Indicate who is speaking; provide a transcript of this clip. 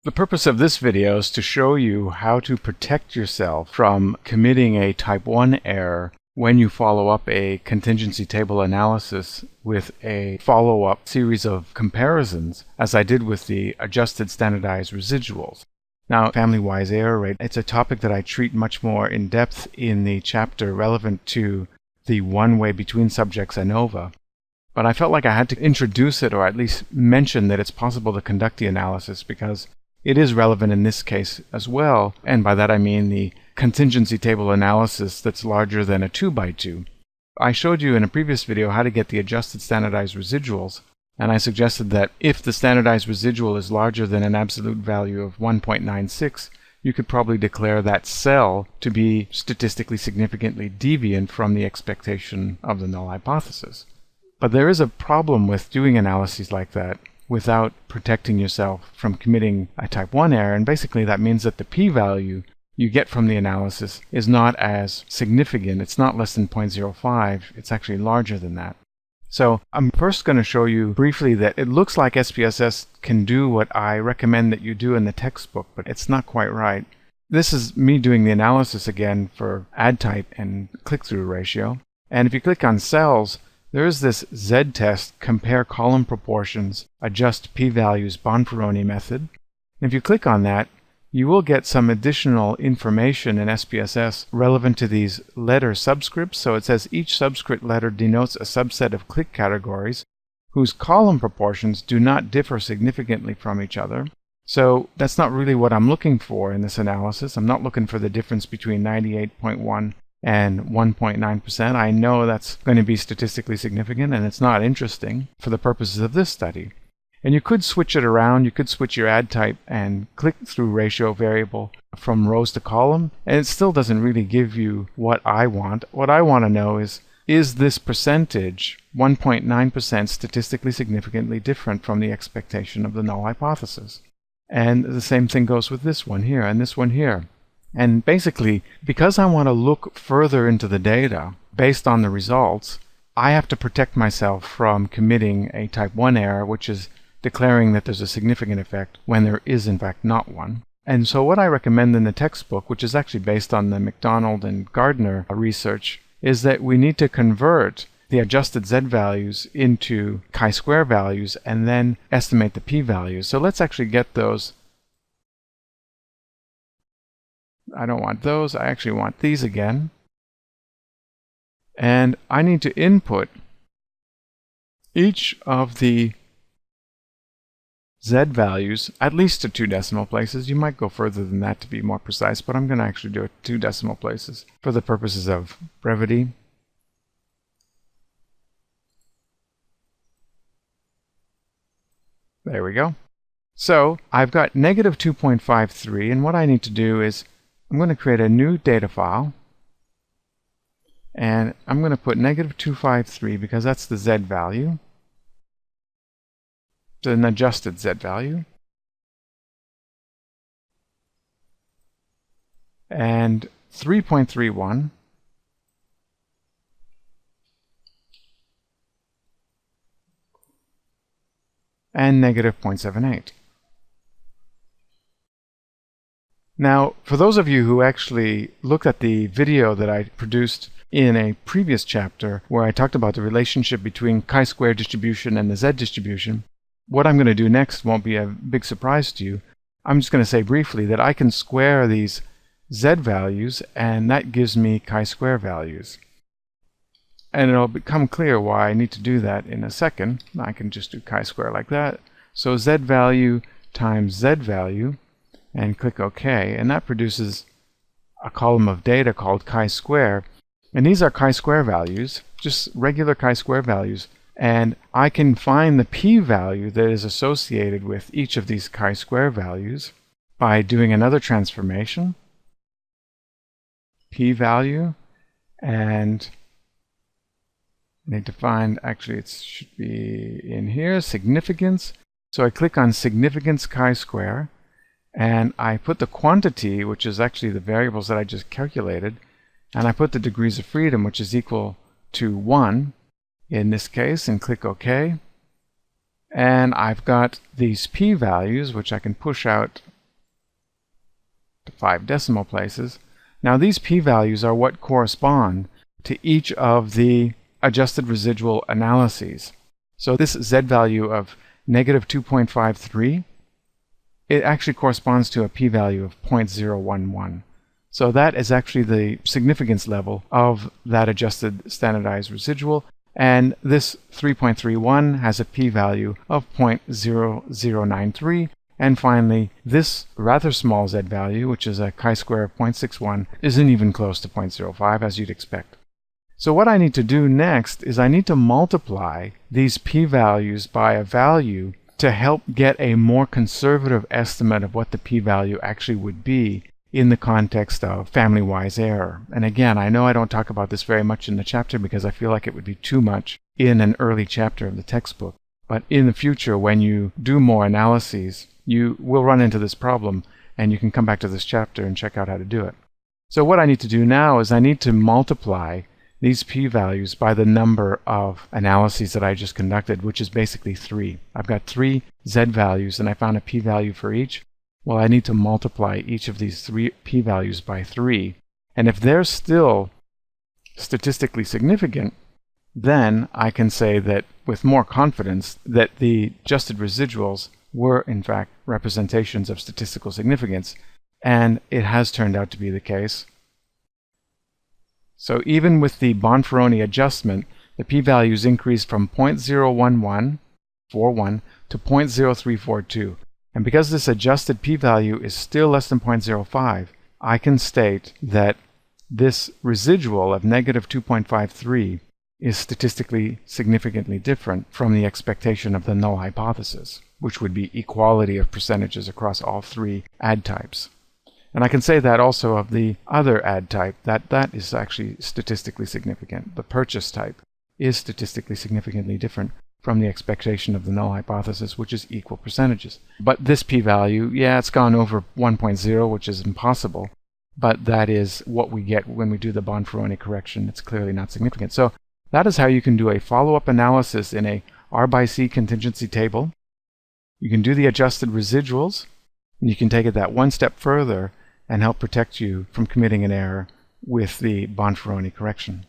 Speaker 1: The purpose of this video is to show you how to protect yourself from committing a type 1 error when you follow up a contingency table analysis with a follow-up series of comparisons, as I did with the adjusted standardized residuals. Now, family-wise error rate, it's a topic that I treat much more in depth in the chapter relevant to the one-way between subjects ANOVA. But I felt like I had to introduce it, or at least mention that it's possible to conduct the analysis, because it is relevant in this case as well, and by that I mean the contingency table analysis that's larger than a 2x2. I showed you in a previous video how to get the adjusted standardized residuals, and I suggested that if the standardized residual is larger than an absolute value of 1.96, you could probably declare that cell to be statistically significantly deviant from the expectation of the null hypothesis. But there is a problem with doing analyses like that without protecting yourself from committing a type 1 error, and basically that means that the p-value you get from the analysis is not as significant. It's not less than 0.05, it's actually larger than that. So I'm first going to show you briefly that it looks like SPSS can do what I recommend that you do in the textbook, but it's not quite right. This is me doing the analysis again for add type and click-through ratio, and if you click on cells, there is this z-test, compare column proportions, adjust p-values Bonferroni method. And if you click on that, you will get some additional information in SPSS relevant to these letter subscripts. So it says each subscript letter denotes a subset of click categories whose column proportions do not differ significantly from each other. So that's not really what I'm looking for in this analysis. I'm not looking for the difference between 98.1 and 1.9%. I know that's going to be statistically significant, and it's not interesting for the purposes of this study. And you could switch it around. You could switch your add type and click-through ratio variable from rows to column, and it still doesn't really give you what I want. What I want to know is this percentage, 1.9%, statistically significantly different from the expectation of the null hypothesis? And the same thing goes with this one here and this one here. And basically, because I want to look further into the data based on the results, I have to protect myself from committing a type 1 error, which is declaring that there's a significant effect when there is in fact not one. And so what I recommend in the textbook, which is actually based on the McDonald and Gardner research, is that we need to convert the adjusted z-values into chi-square values and then estimate the p-values. So let's actually get those. I don't want those. I actually want these again. And I need to input each of the z-values at least to 2 decimal places. You might go further than that to be more precise, but I'm going to actually do it 2 decimal places for the purposes of brevity. There we go. So I've got negative 2.53, and what I need to do is I'm going to create a new data file, and I'm going to put negative 253 because that's the z value. It's an adjusted z value. And 3.31. And negative 0.78. Now, for those of you who actually looked at the video that I produced in a previous chapter where I talked about the relationship between chi-square distribution and the z distribution, what I'm going to do next won't be a big surprise to you. I'm just going to say briefly that I can square these z values, and that gives me chi-square values. And it'll become clear why I need to do that in a second. I can just do chi-square like that. So z value times z value, and click OK, and that produces a column of data called chi-square. And these are chi-square values, just regular chi-square values. And I can find the p-value that is associated with each of these chi-square values by doing another transformation. P-value, and I need to find, actually it should be in here, significance. So I click on significance chi-square, and I put the quantity, which is actually the variables that I just calculated, and I put the degrees of freedom, which is equal to 1 in this case, and click OK. And I've got these p-values, which I can push out to 5 decimal places. Now these p-values are what correspond to each of the adjusted residual analyses. So this z-value of negative 2.53, it actually corresponds to a p-value of 0.011. So that is actually the significance level of that adjusted standardized residual, and this 3.31 has a p-value of 0.0093, and finally this rather small z-value, which is a chi-square of 0.61, isn't even close to 0.05 as you'd expect. So what I need to do next is I need to multiply these p-values by a value to help get a more conservative estimate of what the p-value actually would be in the context of family-wise error. And again, I know I don't talk about this very much in the chapter because I feel like it would be too much in an early chapter of the textbook. But in the future, when you do more analyses, you will run into this problem, and you can come back to this chapter and check out how to do it. So what I need to do now is I need to multiply these p-values by the number of analyses that I just conducted, which is basically 3. I've got 3 z-values, and I found a p-value for each. Well, I need to multiply each of these 3 p-values by 3. And if they're still statistically significant, then I can say that with more confidence that the adjusted residuals were in fact representations of statistical significance, and it has turned out to be the case. So even with the Bonferroni adjustment, the p-values increased from 0.01141 to 0.0342. And because this adjusted p-value is still less than 0.05, I can state that this residual of negative 2.53 is statistically significantly different from the expectation of the null hypothesis, which would be equality of percentages across all 3 add types. And I can say that also of the other add type, that is actually statistically significant. The purchase type is statistically significantly different from the expectation of the null hypothesis, which is equal percentages. But this p-value, yeah, it's gone over 1.0, which is impossible, but that is what we get when we do the Bonferroni correction. It's clearly not significant. So that is how you can do a follow-up analysis in a R by C contingency table. You can do the adjusted residuals, and you can take it that one step further and help protect you from committing an error with the Bonferroni correction.